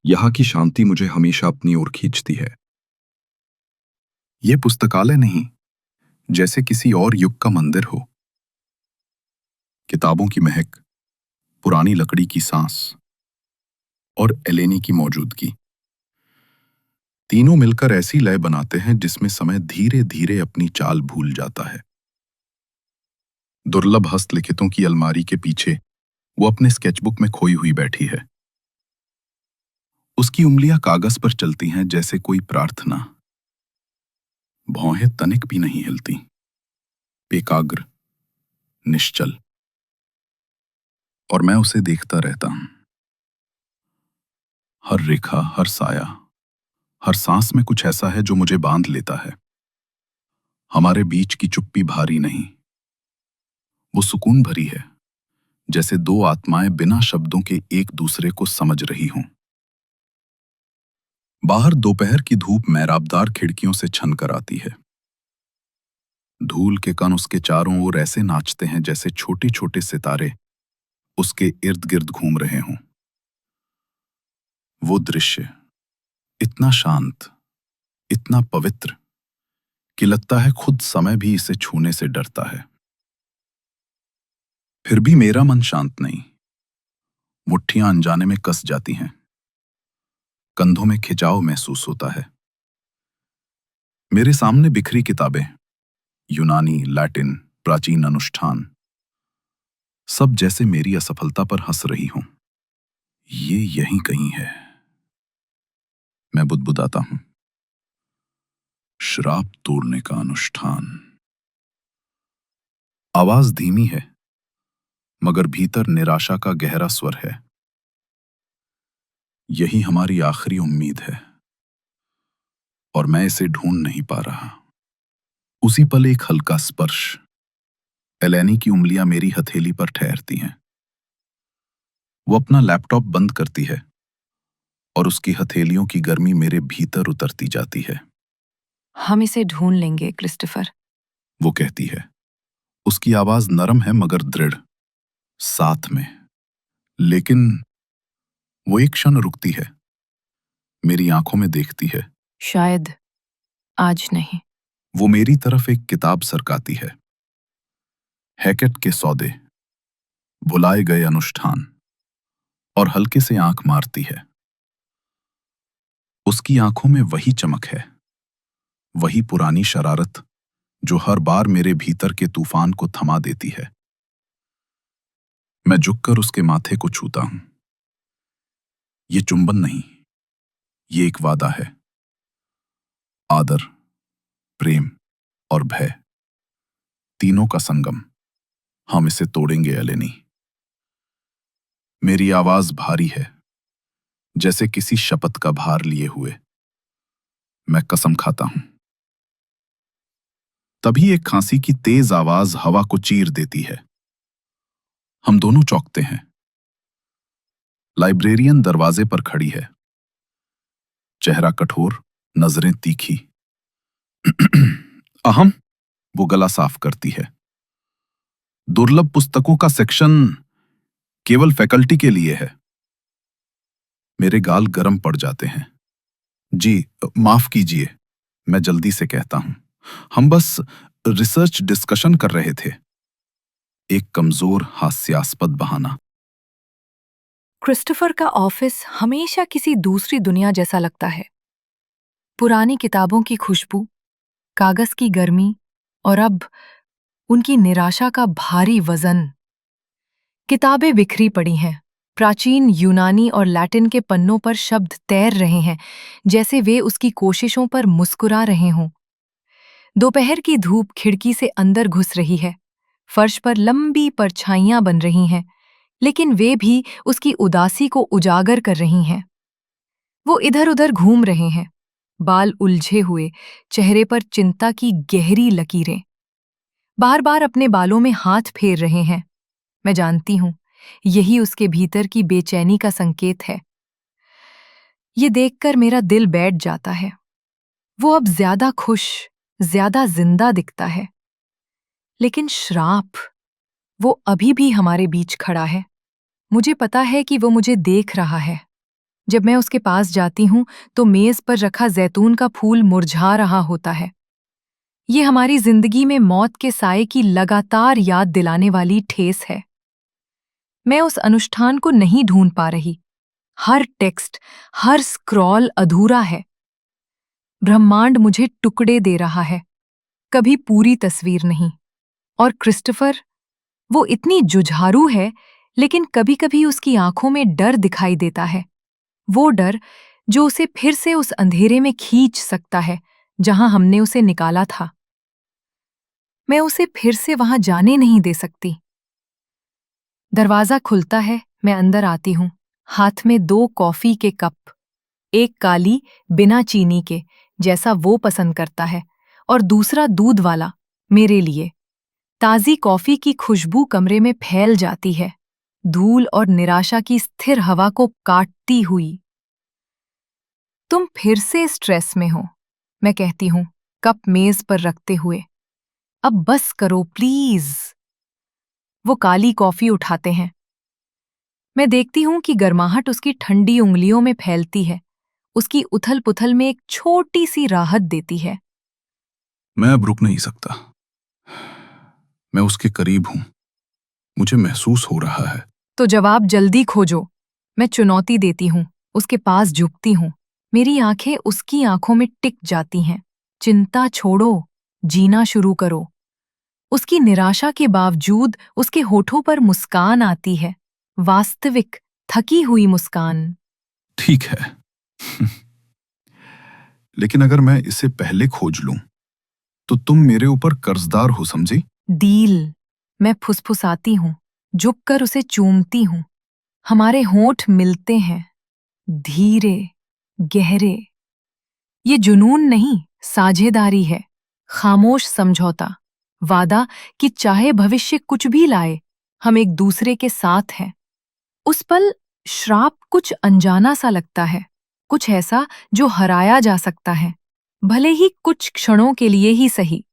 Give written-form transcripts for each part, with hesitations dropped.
यहाँ की शांति मुझे हमेशा अपनी ओर खींचती है। ये पुस्तकालय नहीं, जैसे किसी और युग का मंदिर हो। किताबों की महक, पुरानी लकड़ी की सांस और एलेनी की मौजूदगी, तीनों मिलकर ऐसी लय बनाते हैं जिसमें समय धीरे धीरे अपनी चाल भूल जाता है। दुर्लभ हस्तलिखितों की अलमारी के पीछे वो अपने स्केचबुक में खोई हुई बैठी है। उसकी उंगलियां कागज पर चलती हैं जैसे कोई प्रार्थना। भौहें तनिक भी नहीं हिलती, एकाग्र, निश्चल। और मैं उसे देखता रहता हूं। हर रेखा, हर साया, हर सांस में कुछ ऐसा है जो मुझे बांध लेता है। हमारे बीच की चुप्पी भारी नहीं, वो सुकून भरी है, जैसे दो आत्माएं बिना शब्दों के एक दूसरे को समझ रही हों। बाहर दोपहर की धूप मेहराबदार खिड़कियों से छन कर आती है। धूल के कण उसके चारों ओर ऐसे नाचते हैं जैसे छोटे छोटे सितारे उसके इर्द गिर्द घूम रहे हों। वो दृश्य इतना शांत, इतना पवित्र कि लगता है खुद समय भी इसे छूने से डरता है। फिर भी मेरा मन शांत नहीं। मुट्ठियां अनजाने में कस जाती हैं, कंधों में खिंचाव महसूस होता है। मेरे सामने बिखरी किताबें, यूनानी, लैटिन, प्राचीन अनुष्ठान, सब जैसे मेरी असफलता पर हंस रही हों। ये यहीं कहीं है, मैं बुदबुदाता हूं। श्राप तोड़ने का अनुष्ठान। आवाज धीमी है, मगर भीतर निराशा का गहरा स्वर है। यही हमारी आखिरी उम्मीद है, और मैं इसे ढूंढ नहीं पा रहा। उसी पल एक हल्का स्पर्श। एलेनी की उंगलियां मेरी हथेली पर ठहरती हैं। वो अपना लैपटॉप बंद करती है और उसकी हथेलियों की गर्मी मेरे भीतर उतरती जाती है। हम इसे ढूंढ लेंगे, क्रिस्टोफर। वो कहती है। उसकी आवाज नरम है मगर दृढ़, साथ में। लेकिन वो एक क्षण रुकती है, मेरी आंखों में देखती है। शायद आज नहीं। वो मेरी तरफ एक किताब सरकाती है। हैकेट के सौदे, भुलाए गए अनुष्ठान, और हल्के से आंख मारती है। उसकी आंखों में वही चमक है, वही पुरानी शरारत जो हर बार मेरे भीतर के तूफान को थमा देती है। मैं झुककर उसके माथे को छूता हूं। ये चुंबन नहीं, ये एक वादा है। आदर, प्रेम और भय, तीनों का संगम। हम इसे तोड़ेंगे एलेनी। मेरी आवाज भारी है, जैसे किसी शपथ का भार लिए हुए। मैं कसम खाता हूं। तभी एक खांसी की तेज आवाज हवा को चीर देती है। हम दोनों चौंकते हैं। लाइब्रेरियन दरवाजे पर खड़ी है, चेहरा कठोर, नजरें तीखी। अहम, वो गला साफ करती है। दुर्लभ पुस्तकों का सेक्शन केवल फैकल्टी के लिए है। मेरे गाल गर्म पड़ जाते हैं। जी, माफ कीजिए, मैं जल्दी से कहता हूं। हम बस रिसर्च डिस्कशन कर रहे थे। एक कमजोर हास्यास्पद बहाना। क्रिस्टोफर का ऑफिस हमेशा किसी दूसरी दुनिया जैसा लगता है। पुरानी किताबों की खुशबू, कागज की गर्मी और अब उनकी निराशा का भारी वजन। किताबें बिखरी पड़ी हैं। प्राचीन यूनानी और लैटिन के पन्नों पर शब्द तैर रहे हैं, जैसे वे उसकी कोशिशों पर मुस्कुरा रहे हों। दोपहर की धूप खिड़की से अंदर घुस रही है। फर्श पर लंबी परछाइयां बन रही हैं, लेकिन वे भी उसकी उदासी को उजागर कर रही हैं। वो इधर-उधर घूम रहे हैं, बाल उलझे हुए, चेहरे पर चिंता की गहरी लकीरें। बार-बार अपने बालों में हाथ फेर रहे हैं। मैं जानती हूँ, यही उसके भीतर की बेचैनी का संकेत है। ये देखकर मेरा दिल बैठ जाता है। वो अब ज्यादा खुश, ज्यादा जिंदा दिखता है। लेकिन श्राप, वो अभी भी हमारे बीच खड़ा है। मुझे पता है कि वो मुझे देख रहा है। जब मैं उसके पास जाती हूँ तो मेज पर रखा जैतून का फूल मुरझा रहा होता है। ये हमारी जिंदगी में मौत के साए की लगातार याद दिलाने वाली ठेस है। मैं उस अनुष्ठान को नहीं ढूंढ पा रही। हर टेक्स्ट, हर स्क्रॉल अधूरा है। ब्रह्मांड मुझे टुकड़े दे रहा है, कभी पूरी तस्वीर नहीं। और क्रिस्टोफर, वो इतनी जुझारू है, लेकिन कभी-कभी उसकी आंखों में डर दिखाई देता है। वो डर जो उसे फिर से उस अंधेरे में खींच सकता है जहां हमने उसे निकाला था। मैं उसे फिर से वहां जाने नहीं दे सकती। दरवाजा खुलता है, मैं अंदर आती हूँ। हाथ में 2 कॉफी के कप, एक काली बिना चीनी के जैसा वो पसंद करता है, और दूसरा दूध वाला मेरे लिए। ताज़ी कॉफी की खुशबू कमरे में फैल जाती है, धूल और निराशा की स्थिर हवा को काटती हुई। तुम फिर से स्ट्रेस में हो, मैं कहती हूँ, कप मेज पर रखते हुए। अब बस करो प्लीज। वो काली कॉफी उठाते हैं। मैं देखती हूँ कि गर्माहट उसकी ठंडी उंगलियों में फैलती है, उसकी उथल-पुथल में एक छोटी सी राहत देती है। मैं अब रुक नहीं सकता। मैं उसके करीब हूं। मुझे महसूस हो रहा है। तो जवाब जल्दी खोजो। मैं चुनौती देती हूँ, उसके पास झुकती हूँ। मेरी आंखें उसकी आंखों में टिक जाती हैं। चिंता छोड़ो, जीना शुरू करो। उसकी निराशा के बावजूद उसके होठों पर मुस्कान आती है, वास्तविक, थकी हुई मुस्कान। ठीक है। लेकिन अगर मैं इसे पहले खोज लूं, तो तुम मेरे ऊपर कर्जदार हो, समझी? डील, मैं फुसफुसाती हूँ, झुककर उसे चूमती हूँ। हमारे होंठ मिलते हैं, धीरे, गहरे। ये जुनून नहीं, साझेदारी है, खामोश समझौता, वादा कि चाहे भविष्य कुछ भी लाए, हम एक दूसरे के साथ हैं। उस पल श्राप कुछ अनजाना सा लगता है, कुछ ऐसा जो हराया जा सकता है, भले ही कुछ क्षणों के लिए ही सही।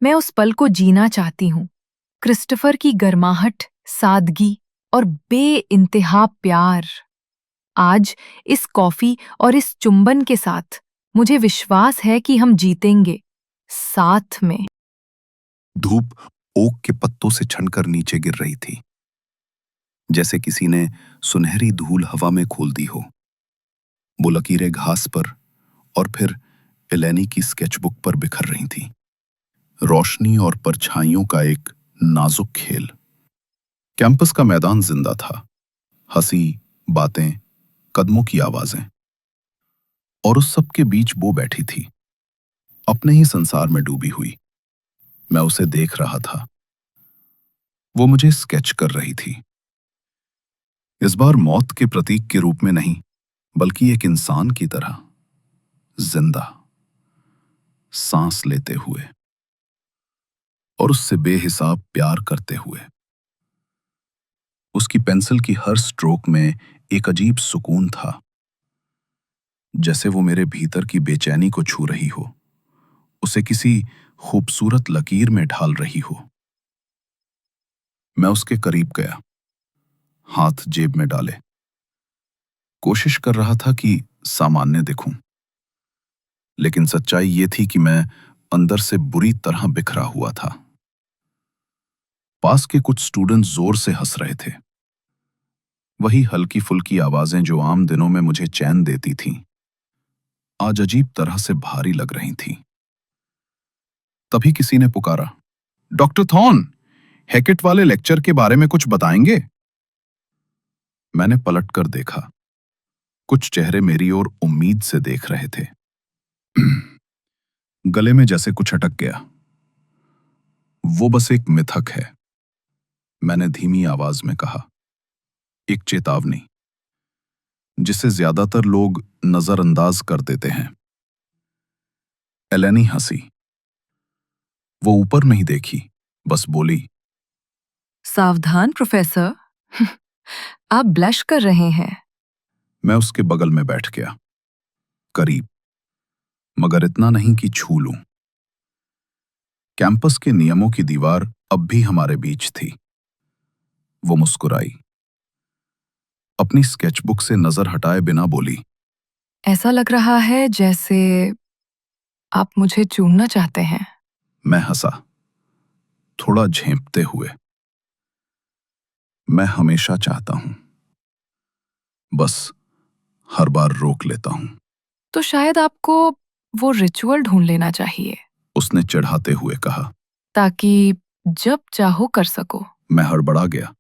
मैं उस पल को जीना चाहती हूँ। क्रिस्टोफर की गर्माहट, सादगी और बेइंतहा प्यार। आज इस कॉफी और इस चुंबन के साथ मुझे विश्वास है कि हम जीतेंगे, साथ में। धूप ओक के पत्तों से छनकर नीचे गिर रही थी, जैसे किसी ने सुनहरी धूल हवा में खोल दी हो। वो लकीरें घास पर और फिर एलेनी की स्केचबुक पर बिखर रही थी। रोशनी और परछाइयों का एक नाजुक खेल। कैंपस का मैदान जिंदा था। हंसी, बातें, कदमों की आवाजें। और उस सब के बीच वो बैठी थी, अपने ही संसार में डूबी हुई। मैं उसे देख रहा था। वो मुझे स्केच कर रही थी। इस बार मौत के प्रतीक के रूप में नहीं, बल्कि एक इंसान की तरह, जिंदा, सांस लेते हुए और उससे बेहिसाब प्यार करते हुए। उसकी पेंसिल की हर स्ट्रोक में एक अजीब सुकून था, जैसे वो मेरे भीतर की बेचैनी को छू रही हो, उसे किसी खूबसूरत लकीर में ढाल रही हो। मैं उसके करीब गया, हाथ जेब में डाले। कोशिश कर रहा था कि सामान्य दिखूं, लेकिन सच्चाई ये थी कि मैं अंदर से बुरी तरह बिखरा हुआ था। पास के कुछ स्टूडेंट जोर से हंस रहे थे। वही हल्की फुल्की आवाजें जो आम दिनों में मुझे चैन देती थीं, आज अजीब तरह से भारी लग रही थीं। तभी किसी ने पुकारा, डॉक्टर थॉर्न, हैकेट वाले लेक्चर के बारे में कुछ बताएंगे? मैंने पलटकर देखा। कुछ चेहरे मेरी ओर उम्मीद से देख रहे थे। गले में जैसे कुछ अटक गया। वो बस एक मिथक है, मैंने धीमी आवाज में कहा। एक चेतावनी, जिसे ज्यादातर लोग नजरअंदाज कर देते हैं। एलेनी हंसी। वो ऊपर नहीं देखी, बस बोली, सावधान प्रोफेसर, आप ब्लश कर रहे हैं। मैं उसके बगल में बैठ गया, करीब, मगर इतना नहीं कि छू लूं। कैंपस के नियमों की दीवार अब भी हमारे बीच थी। वो मुस्कुराई। अपनी स्केचबुक से नजर हटाए बिना बोली, ऐसा लग रहा है जैसे आप मुझे चूमना चाहते हैं। मैं हंसा, थोड़ा झेंपते हुए। मैं हमेशा चाहता हूं, बस हर बार रोक लेता हूं। तो शायद आपको वो रिचुअल ढूंढ लेना चाहिए, उसने चिढ़ाते हुए कहा। ताकि जब चाहो कर सको। मैं हड़बड़ा गया,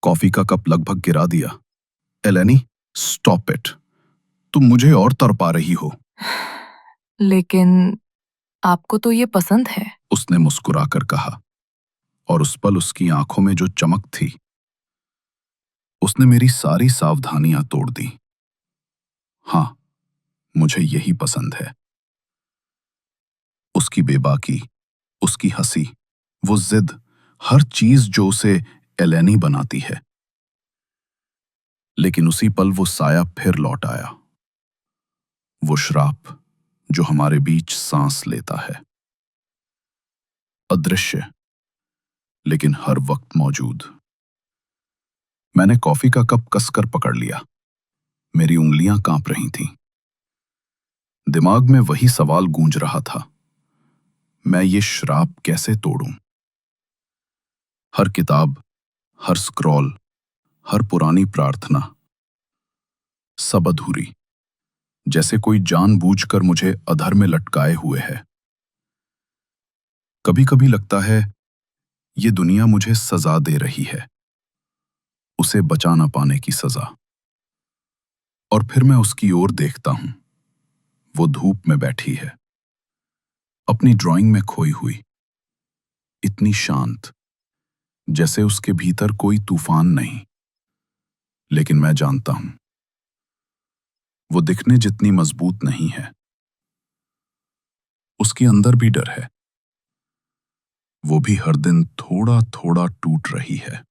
कॉफी का कप लगभग गिरा दिया। एलेनी, स्टॉप इट, तुम मुझे और तड़पा रही हो। लेकिन आपको तो ये पसंद है। उसने मुस्कुराकर कहा, और उस पल उसकी आंखों में जो चमक थी, उसने मेरी सारी सावधानियां तोड़ दी। हाँ, मुझे यही पसंद है। उसकी बेबाकी, उसकी हंसी, वो जिद, हर चीज जो उसे एलेनी बनाती है। लेकिन उसी पल वो साया फिर लौट आया, वो श्राप जो हमारे बीच सांस लेता है, अदृश्य लेकिन हर वक्त मौजूद। मैंने कॉफी का कप कसकर पकड़ लिया, मेरी उंगलियां कांप रही थीं। दिमाग में वही सवाल गूंज रहा था, मैं ये श्राप कैसे तोड़ूं? हर किताब, हर स्क्रॉल, हर पुरानी प्रार्थना, सब अधूरी, जैसे कोई जानबूझकर मुझे अधर में लटकाए हुए है। कभी कभी लगता है ये दुनिया मुझे सजा दे रही है, उसे बचा ना पाने की सजा। और फिर मैं उसकी ओर देखता हूं, वो धूप में बैठी है, अपनी ड्राइंग में खोई हुई, इतनी शांत, जैसे उसके भीतर कोई तूफान नहीं। लेकिन मैं जानता हूं, वो दिखने जितनी मजबूत नहीं है, उसके अंदर भी डर है। वो भी हर दिन थोड़ा थोड़ा टूट रही है।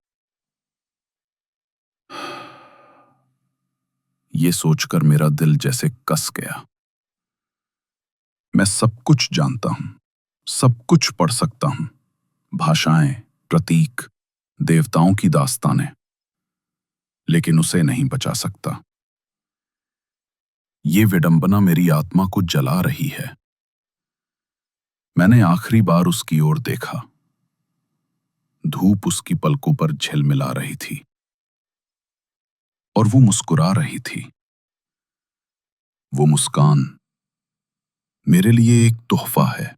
ये सोचकर मेरा दिल जैसे कस गया। मैं सब कुछ जानता हूं, सब कुछ पढ़ सकता हूं, भाषाएं, प्रतीक, देवताओं की दास्तानें, लेकिन उसे नहीं बचा सकता। ये विडंबना मेरी आत्मा को जला रही है। मैंने आखिरी बार उसकी ओर देखा, धूप उसकी पलकों पर झिलमिला रही थी, और वो मुस्कुरा रही थी। वो मुस्कान मेरे लिए एक तोहफा है,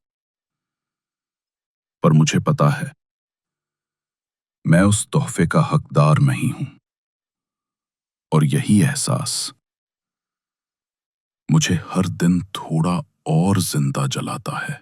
पर मुझे पता है मैं उस तोहफे का हकदार नहीं हूं। और यही एहसास मुझे हर दिन थोड़ा और जिंदा जलाता है।